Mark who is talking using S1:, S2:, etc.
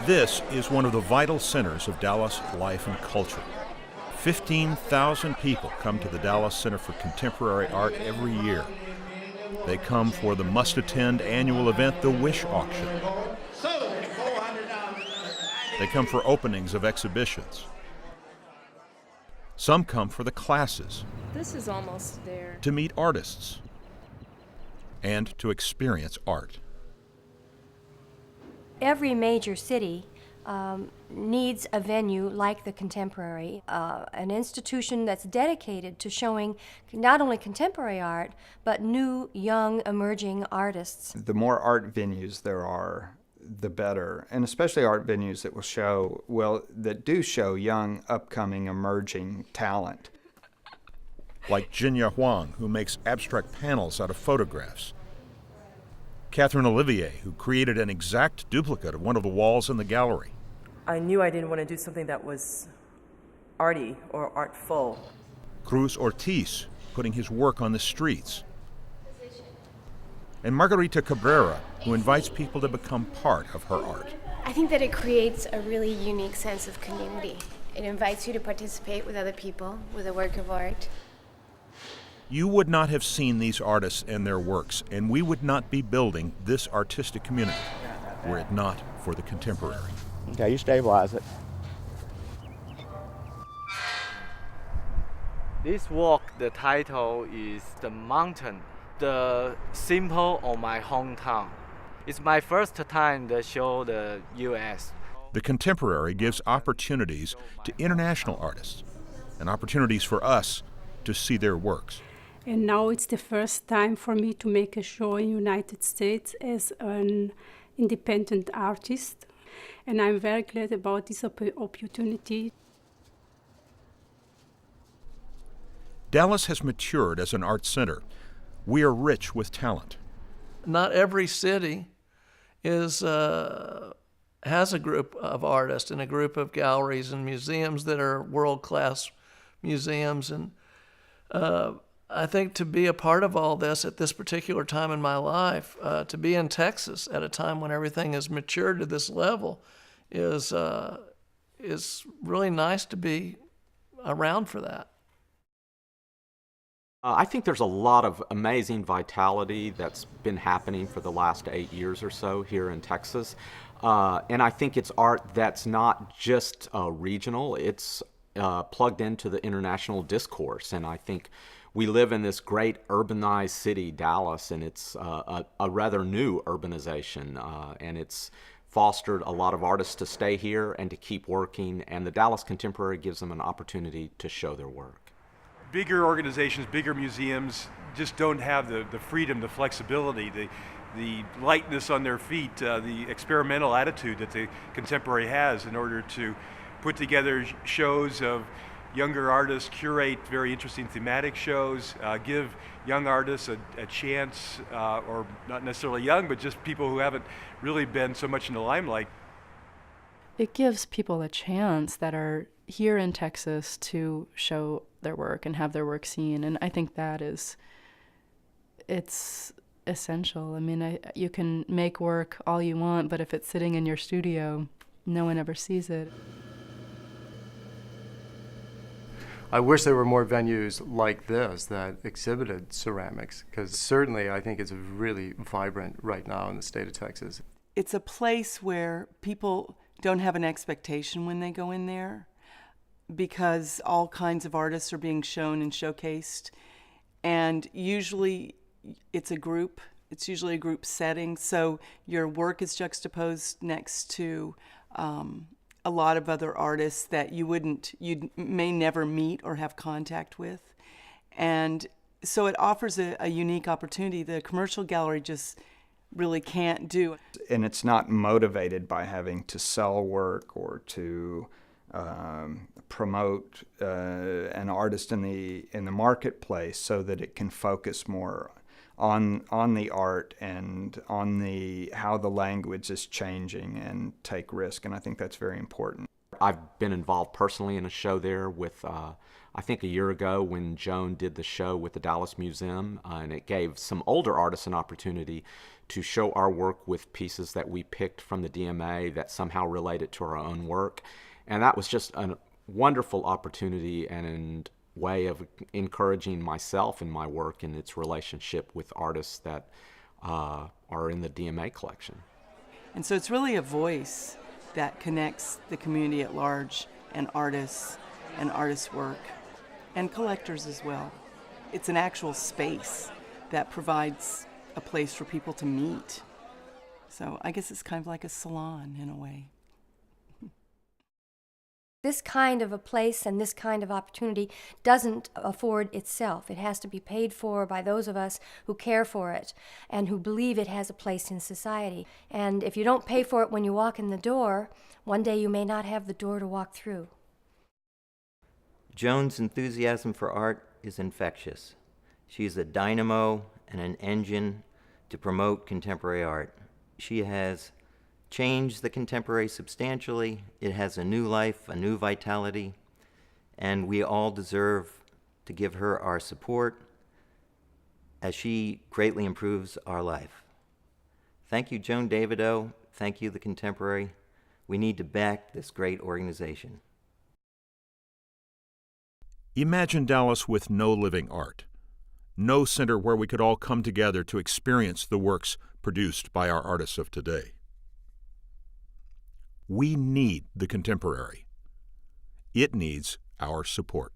S1: This is one of the vital centers of Dallas life and culture. 15,000 people come to the Dallas Center for Contemporary Art every year. They come for the must-attend annual event, the Wish Auction. They come for openings of exhibitions. Some come for the classes.
S2: This is almost there.
S1: To meet artists and to experience art.
S3: Every major city needs a venue like the Contemporary, an institution that's dedicated to showing not only contemporary art, but new, young, emerging artists.
S4: The more art venues there are, the better, and especially art venues that will show, that do show young, upcoming, emerging talent.
S1: Like Jinya Huang, who makes abstract panels out of photographs. Catherine Olivier, who created an exact duplicate of one of the walls in the gallery.
S5: I knew I didn't want to do something that was arty or artful.
S1: Cruz Ortiz, putting his work on the streets. And Margarita Cabrera, who invites people to become part of her art.
S6: I think that it creates a really unique sense of community. It invites you to participate with other people with a work of art.
S1: You would not have seen these artists and their works, and we would not be building this artistic community were it not for the Contemporary.
S7: Okay, you stabilize it.
S8: This walk, the title is The Mountain, the symbol of my hometown. It's my first time to show the U.S.
S1: The Contemporary gives opportunities to international artists and opportunities for us to see their works.
S9: And now it's the first time for me to make a show in the United States as an independent artist. And I'm very glad about this opportunity.
S1: Dallas has matured as an art center. We are rich with talent.
S10: Not every city has a group of artists and a group of galleries and museums that are world-class museums. And I think to be a part of all this at this particular time in my life, to be in Texas at a time when everything has matured to this level, is really nice to be around for that.
S11: I think there's a lot of amazing vitality that's been happening for the last 8 years or so here in Texas. And I think it's art that's not just regional, it's plugged into the international discourse. And I think we live in this great urbanized city, Dallas, and it's a rather new urbanization. And it's fostered a lot of artists to stay here and to keep working. And the Dallas Contemporary gives them an opportunity to show their work.
S12: Bigger organizations, bigger museums just don't have the freedom, the flexibility, the lightness on their feet, the experimental attitude that the Contemporary has in order to put together shows of younger artists, curate very interesting thematic shows, give young artists a chance, or not necessarily young, but just people who haven't really been so much in the limelight.
S2: It gives people a chance that are here in Texas to show their work and have their work seen, and I think that it's essential. I mean, you can make work all you want, but if it's sitting in your studio, no one ever sees it.
S13: I wish there were more venues like this that exhibited ceramics, because certainly I think it's really vibrant right now in the state of Texas.
S5: It's a place where people don't have an expectation when they go in there, because all kinds of artists are being shown and showcased. And usually it's usually a group setting, so your work is juxtaposed next to a lot of other artists that you may never meet or have contact with. And so it offers a unique opportunity the commercial gallery just really can't do.
S4: And it's not motivated by having to sell work or to promote an artist in the marketplace, so that it can focus more on the art and on how the language is changing and take risk. And I think that's very important.
S11: I've been involved personally in a show there with I think a year ago when Joan did the show with the Dallas Museum, and it gave some older artists an opportunity to show our work with pieces that we picked from the DMA that somehow related to our own work. And that was just a wonderful opportunity and a way of encouraging myself and my work and its relationship with artists that are in the DMA collection.
S5: And so it's really a voice that connects the community at large and artists work and collectors as well. It's an actual space that provides a place for people to meet. So I guess it's kind of like a salon in a way.
S3: This kind of a place and this kind of opportunity doesn't afford itself. It has to be paid for by those of us who care for it and who believe it has a place in society. And if you don't pay for it when you walk in the door, one day you may not have the door to walk through.
S7: Joan's enthusiasm for art is infectious. She's a dynamo and an engine to promote contemporary art. She has changed the contemporary substantially. It has a new life, a new vitality, and we all deserve to give her our support as she greatly improves our life. Thank you, Joan Davidow. Thank you, the Contemporary. We need to back this great organization.
S1: Imagine Dallas with no living art, no center where we could all come together to experience the works produced by our artists of today. We need the Contemporary. It needs our support.